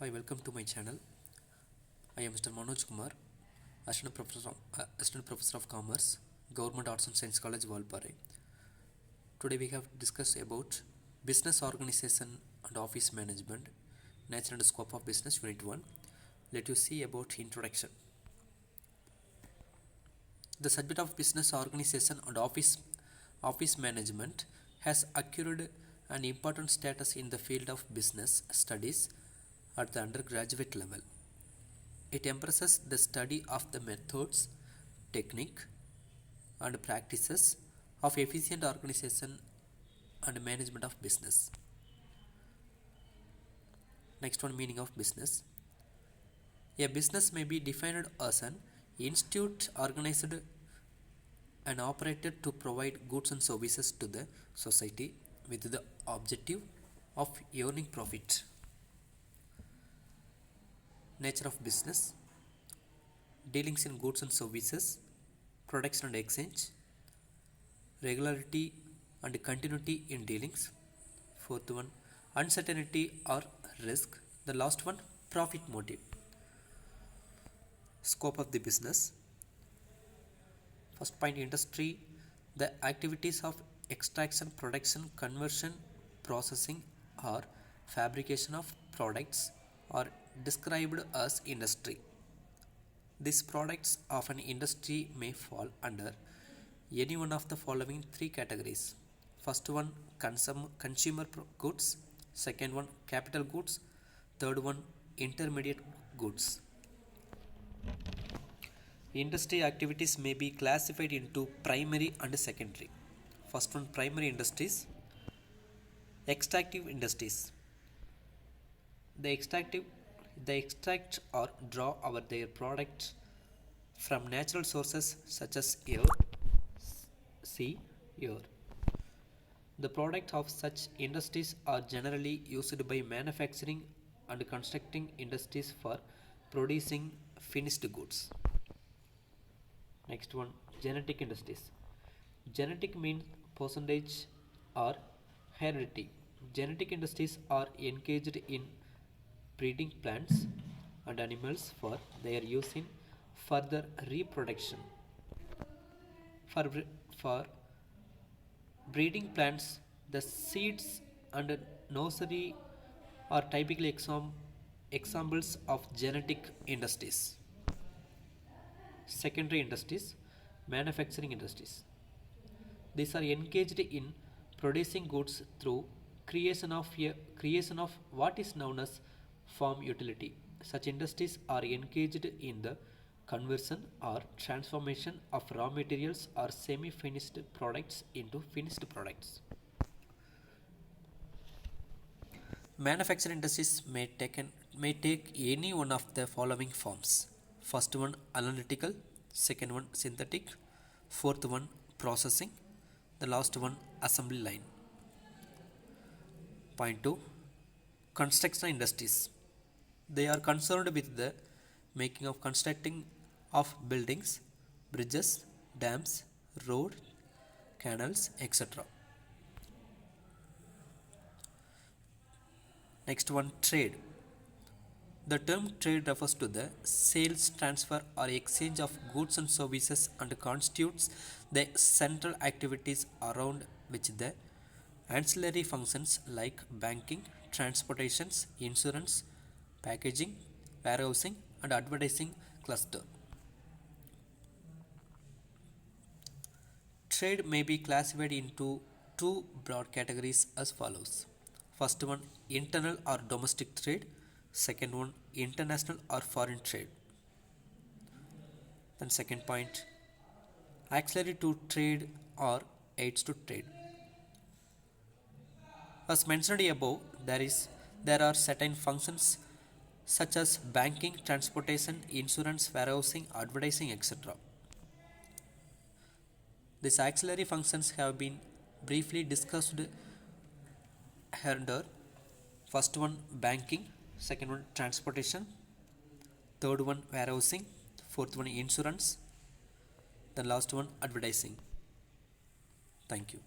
Hi, welcome to my channel. I am Mr. Manoj Kumar, Assistant Professor of Commerce, Government Arts and Science College, Valparai. Today we have discussed about business organization and office management, nature and scope of business, Unit 1. Let you see about introduction. The subject of business organization and office management has acquired an important status in the field of business studies at the undergraduate level. It emphasizes the study of the methods, technique, and practices of efficient organization and management of business. Next one, meaning of business. A business may be defined as an institute organized and operated to provide goods and services to the society with the objective of earning profit. Nature of business: dealings in goods and services, production and exchange, regularity and continuity in dealings. Fourth one, uncertainty or risk. The last one, profit motive. Scope of the business. First point, industry: the activities of extraction, production, conversion, processing, or fabrication of products are described as industry. These products of an industry may fall under any one of the following three categories. First one, consumer goods. Second one, capital goods. Third one, intermediate goods. Industry activities may be classified into primary and secondary. First one, primary industries. Extractive industries. The extract or draw their products from natural sources such as air, sea, air. The products of such industries are generally used by manufacturing and constructing industries for producing finished goods. Next one, genetic industries. Genetic means percentage or heredity. Genetic industries are engaged in breeding plants and animals for their use in further reproduction. For breeding plants, the seeds and nursery are typically examples of genetic industries. Secondary industries, manufacturing industries. These are engaged in producing goods through creation of what is known as farm utility. Such industries are engaged in the conversion or transformation of raw materials or semi-finished products into finished products. Manufacturing industries may take any one of the following forms. First one, analytical. Second one, synthetic. Fourth one, processing. The last one, assembly line. Point 2, construction industries. They are concerned with the making of constructing of buildings, bridges, dams, roads, canals, etc. Next one, trade. The term trade refers to the sales, transfer, or exchange of goods and services and constitutes the central activities around which the ancillary functions like banking, transportations, insurance, packaging, warehousing, and advertising cluster. Trade may be classified into two broad categories as follows. First one, internal or domestic trade. Second one, international or foreign trade. Then second point, auxiliary to trade or aids to trade. As mentioned above, there are certain functions such as banking, transportation, insurance, warehousing, advertising, etc. These auxiliary functions have been briefly discussed here. First one, banking. Second one, transportation. Third one, warehousing. Fourth one, insurance. The last one, advertising. Thank you.